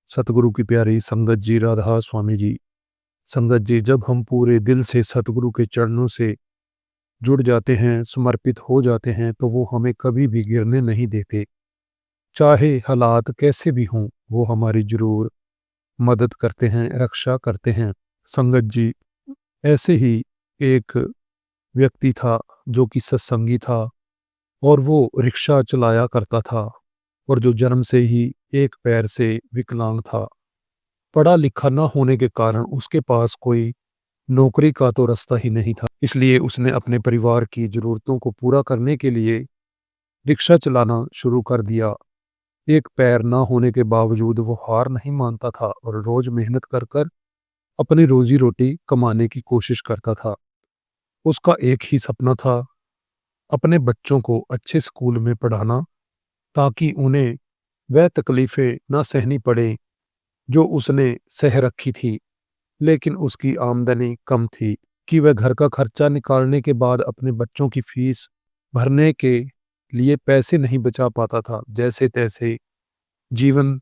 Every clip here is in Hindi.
सतगुरु की प्यारी संगत जी, राधा स्वामी जी। संगत जी, जब हम पूरे दिल से सतगुरु के चरणों से जुड़ जाते हैं, समर्पित हो जाते हैं, तो वो हमें कभी भी गिरने नहीं देते। चाहे हालात कैसे भी हों, वो हमारी ज़रूर मदद करते हैं, रक्षा करते हैं। संगत जी, ऐसे ही एक व्यक्ति था जो कि सत्संगी था और वो रिक्शा चलाया करता था और जो जन्म से ही एक पैर से विकलांग था। पढ़ा लिखा ना होने के कारण उसके पास कोई नौकरी का तो रास्ता ही नहीं था। इसलिए उसने अपने परिवार की ज़रूरतों को पूरा करने के लिए रिक्शा चलाना शुरू कर दिया। एक पैर ना होने के बावजूद वो हार नहीं मानता था और रोज़ मेहनत कर कर अपनी रोज़ी-रोटी कमाने की कोशिश करता था। उसका एक ही सपना था, अपने बच्चों को अच्छे स्कूल में पढ़ाना, ताकि उन्हें वह तकलीफ़ें ना सहनी पड़ें जो उसने सह रखी थी। लेकिन उसकी आमदनी कम थी कि वह घर का खर्चा निकालने के बाद अपने बच्चों की फीस भरने के लिए पैसे नहीं बचा पाता था। जैसे-तैसे जीवन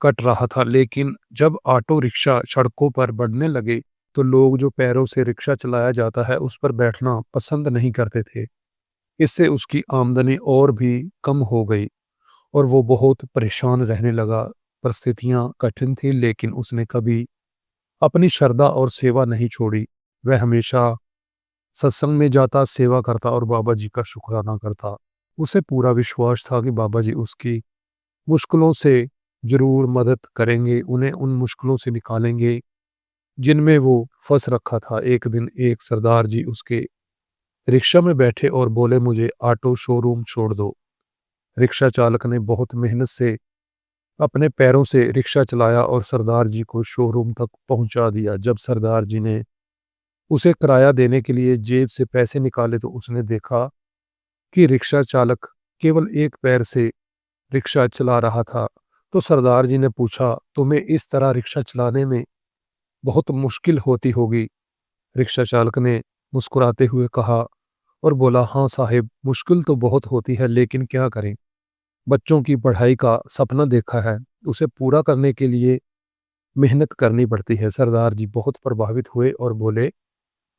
कट रहा था। लेकिन जब ऑटो रिक्शा सड़कों पर बढ़ने लगे, तो लोग जो पैरों से रिक्शा चलाया जाता है, उस पर बैठना पसंद नहीं करते थे। इससे उसकी आमदनी और भी कम हो गई और वो बहुत परेशान रहने लगा। परिस्थितियाँ कठिन थी, लेकिन उसने कभी अपनी श्रद्धा और सेवा नहीं छोड़ी। वह हमेशा सत्संग में जाता, सेवा करता और बाबा जी का शुक्राना करता। उसे पूरा विश्वास था कि बाबा जी उसकी मुश्किलों से ज़रूर मदद करेंगे, उन्हें उन मुश्किलों से निकालेंगे जिनमें वो फँस रखा था। एक दिन एक सरदार जी उसके रिक्शा में बैठे और बोले, मुझे ऑटो शोरूम छोड़ दो। रिक्शा चालक ने बहुत मेहनत से अपने पैरों से रिक्शा चलाया और सरदार जी को शोरूम तक पहुंचा दिया। जब सरदार जी ने उसे किराया देने के लिए जेब से पैसे निकाले, तो उसने देखा कि रिक्शा चालक केवल एक पैर से रिक्शा चला रहा था। तो सरदार जी ने पूछा, तुम्हें इस तरह रिक्शा चलाने में बहुत मुश्किल होती होगी? रिक्शा चालक ने मुस्कुराते हुए कहा और बोला, हाँ साहिब, मुश्किल तो बहुत होती है, लेकिन क्या करें, बच्चों की पढ़ाई का सपना देखा है, उसे पूरा करने के लिए मेहनत करनी पड़ती है। सरदार जी बहुत प्रभावित हुए और बोले,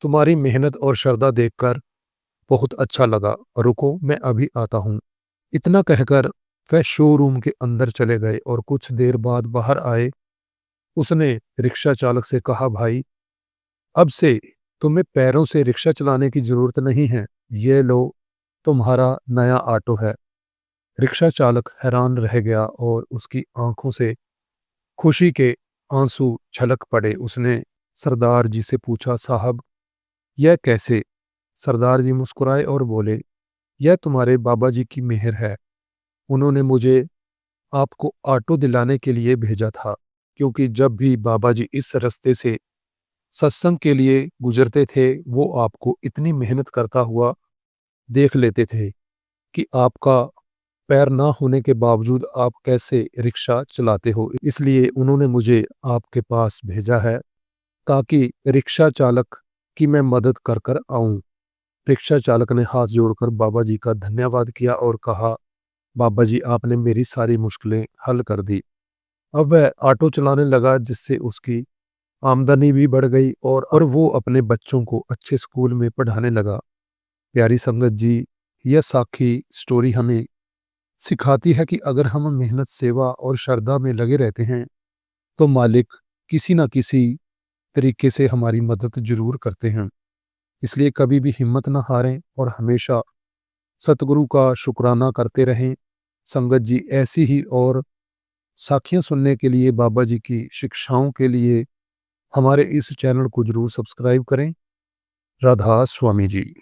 तुम्हारी मेहनत और श्रद्धा देखकर बहुत अच्छा लगा, रुको मैं अभी आता हूँ। इतना कहकर वह शोरूम के अंदर चले गए और कुछ देर बाद बाहर आए। उसने रिक्शा चालक से कहा, भाई, अब से तुम्हें पैरों से रिक्शा चलाने की जरूरत नहीं है, ये लो तुम्हारा नया ऑटो है। रिक्शा चालक हैरान रह गया और उसकी आंखों से खुशी के आंसू छलक पड़े। उसने सरदार जी से पूछा, साहब यह कैसे? सरदार जी मुस्कुराए और बोले, यह तुम्हारे बाबा जी की मेहर है। उन्होंने मुझे आपको ऑटो दिलाने के लिए भेजा था, क्योंकि जब भी बाबा जी इस रास्ते से सत्संग के लिए गुजरते थे, वो आपको इतनी मेहनत करता हुआ देख लेते थे कि आपका पैर ना होने के बावजूद आप कैसे रिक्शा चलाते हो। इसलिए उन्होंने मुझे आपके पास भेजा है, ताकि रिक्शा चालक की मैं मदद कर कर आऊं। रिक्शा चालक ने हाथ जोड़कर बाबा जी का धन्यवाद किया और कहा, बाबा जी, आपने मेरी सारी मुश्किलें हल कर दी। अब वह ऑटो चलाने लगा, जिससे उसकी आमदनी भी बढ़ गई और वो अपने बच्चों को अच्छे स्कूल में पढ़ाने लगा। प्यारी संगत जी, यह साखी स्टोरी हमें सिखाती है कि अगर हम मेहनत, सेवा और श्रद्धा में लगे रहते हैं, तो मालिक किसी न किसी तरीके से हमारी मदद जरूर करते हैं। इसलिए कभी भी हिम्मत न हारें और हमेशा सतगुरु का शुक्राना करते रहें। संगत जी, ऐसी ही और साखियाँ सुनने के लिए, बाबा जी की शिक्षाओं के लिए हमारे इस चैनल को जरूर सब्सक्राइब करें। राधा स्वामी जी।